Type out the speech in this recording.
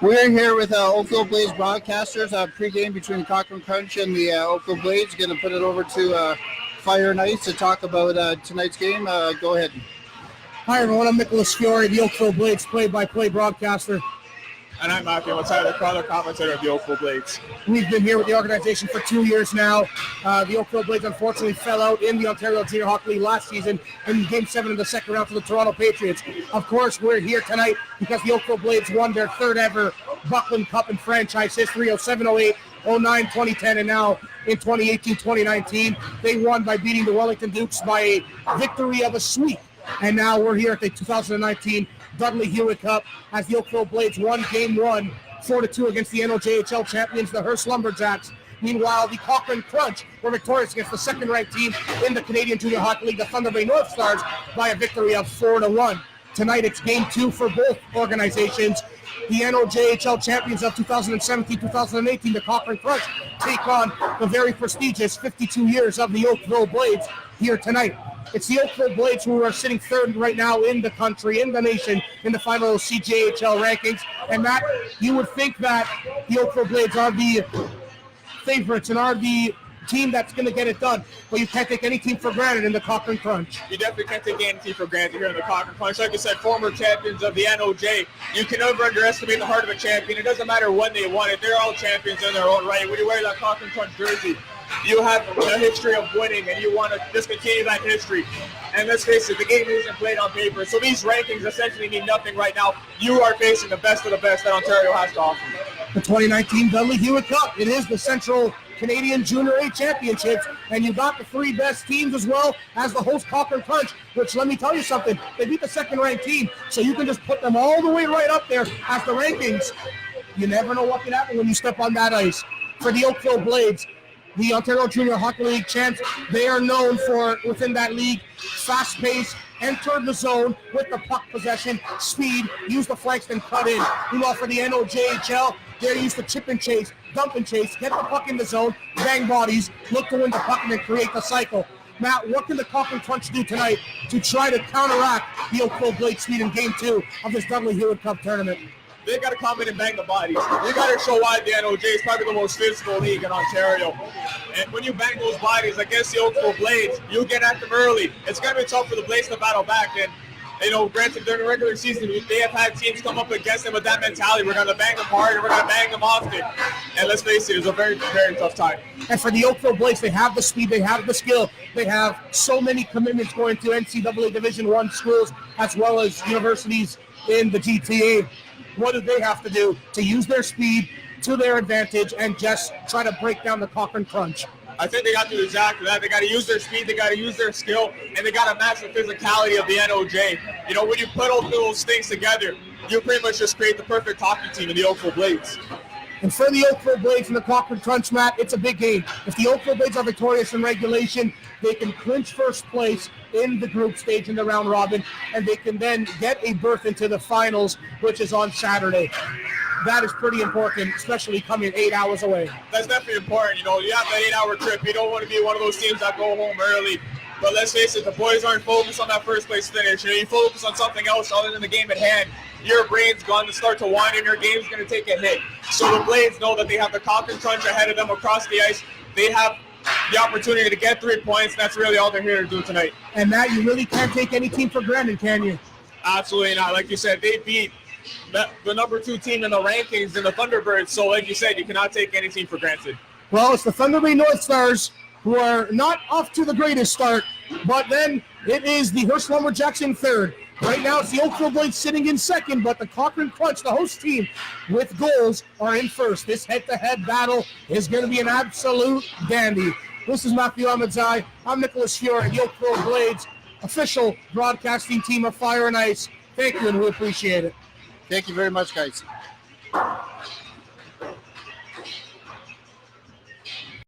We're here with Oakville Blades broadcasters. Pre-game between Cochrane Crunch and the Oakville Blades. Going to put it over to Fiore and Ice to talk about tonight's game. Go ahead. Hi, everyone. I'm Nicholas Fiore, the Oakville Blades play-by-play broadcaster. And I'm Ahmadzai, the color commentator of the Oakville Blades. We've been here with the organization for 2 years now. The Oakville Blades unfortunately fell out in the Ontario Junior Hockey League last season in Game 7 of the second round to the Toronto Patriots. Of course, we're here tonight because the Oakville Blades won their third ever Buckland Cup in franchise history, 07, 08, 09, 2010, and now in 2018, 2019. They won by beating the Wellington Dukes by a victory of a sweep. And now we're here at the 2019 Dudley Hewitt Cup as the Oakville Blades won Game 1, 4-2 against the NOJHL champions, the Hearst Lumberjacks. Meanwhile, the Cochrane Crunch were victorious against the second-ranked team in the Canadian Junior Hockey League, the Thunder Bay North Stars, by a victory of 4-1. Tonight, it's Game 2 for both organizations. The NOJHL champions of 2017-2018, the Cochrane Crunch, take on the very prestigious 52 years of the Oakville Blades here tonight. It's the Oakville Blades who are sitting third right now in the country, in the nation, in the final CJHL rankings. And Matt, you would think that the Oakville Blades are the favorites and are the team that's going to get it done. But you can't take any team for granted in the Cochrane Crunch. You definitely can't take any team for granted here in the Cochrane Crunch. Like I said, former champions of the NOJ. You can never underestimate the heart of a champion. It doesn't matter when they won it. They're all champions in their own right. When you wear that Cochrane Crunch jersey, you have a history of winning, and you want to just continue that history. And let's face it, the game isn't played on paper. So these rankings essentially mean nothing right now. You are facing the best of the best that Ontario has to offer. The 2019 Dudley Hewitt Cup. It is the Central Canadian Junior A Championships, and you got the three best teams as well as the host Cochrane Crunch, which, let me tell you something, they beat the second-ranked team, so you can just put them all the way right up there as the rankings. You never know what can happen when you step on that ice. For the Oakville Blades, the Ontario Junior Hockey League champs, they are known for, within that league, fast pace, enter the zone with the puck possession, speed, use the flanks, and cut in. Meanwhile, for the NOJHL, they're used to chip and chase, dump and chase, get the puck in the zone, bang bodies, look to win the puck, and then create the cycle. Matt, what can the Cochrane Crunch do tonight to try to counteract the Oakville Blades speed in Game 2 of this Dudley Hewitt Cup tournament? They got to come in and bang the bodies. You got to show why the NOJ is probably the most physical league in Ontario. And when you bang those bodies against the Oakville Blades, you get at them early. It's going to be tough for the Blades to battle back. And, granted, during the regular season, they have had teams come up against them with that mentality. We're going to bang them hard and we're going to bang them often. And let's face it, it's a very, very tough time. And for the Oakville Blades, they have the speed, they have the skill. They have so many commitments going to NCAA Division I schools as well as universities in the GTA. What do they have to do to use their speed to their advantage and just try to break down the Cochrane Crunch? I think they got to do exactly that. They got to use their speed, they got to use their skill, and they got to match the physicality of the NOJ. When you put all those things together, you pretty much just create the perfect hockey team in the Oakville Blades. And for the Oakville Blades and the Cochrane Crunch, Matt, it's a big game. If the Oakville Blades are victorious in regulation, they can clinch first place in the group stage in the round robin, and they can then get a berth into the finals, which is on Saturday. That is pretty important, especially coming 8 hours away. That's definitely important. You have that 8-hour trip. You don't want to be one of those teams that go home early. But let's face it, the boys aren't focused on that first place finish. You focus on something else other than the game at hand. Your brain's going to start to wind and your game's going to take a hit. So the Blades know that they have the Cochrane Crunch ahead of them across the ice. They have the opportunity to get 3 points. That's really all they're here to do tonight. And Matt, you really can't take any team for granted, can you? Absolutely not. Like you said, they beat the number 2 team in the rankings in the Thunderbirds. So like you said, you cannot take any team for granted. Well, it's the Thunder Bay North Stars who are not off to the greatest start, but then it is the Hearst Lumberjacks in third. Right now, it's the Oakville Blades sitting in second, but the Cochrane Crunch, the host team, with goals, are in first. This head-to-head battle is going to be an absolute dandy. This is Matthew Ahmadzai. I'm Nicholas Fiore, the Oakville Blades official broadcasting team of Fiore and Ice. Thank you, and we appreciate it. Thank you very much, guys.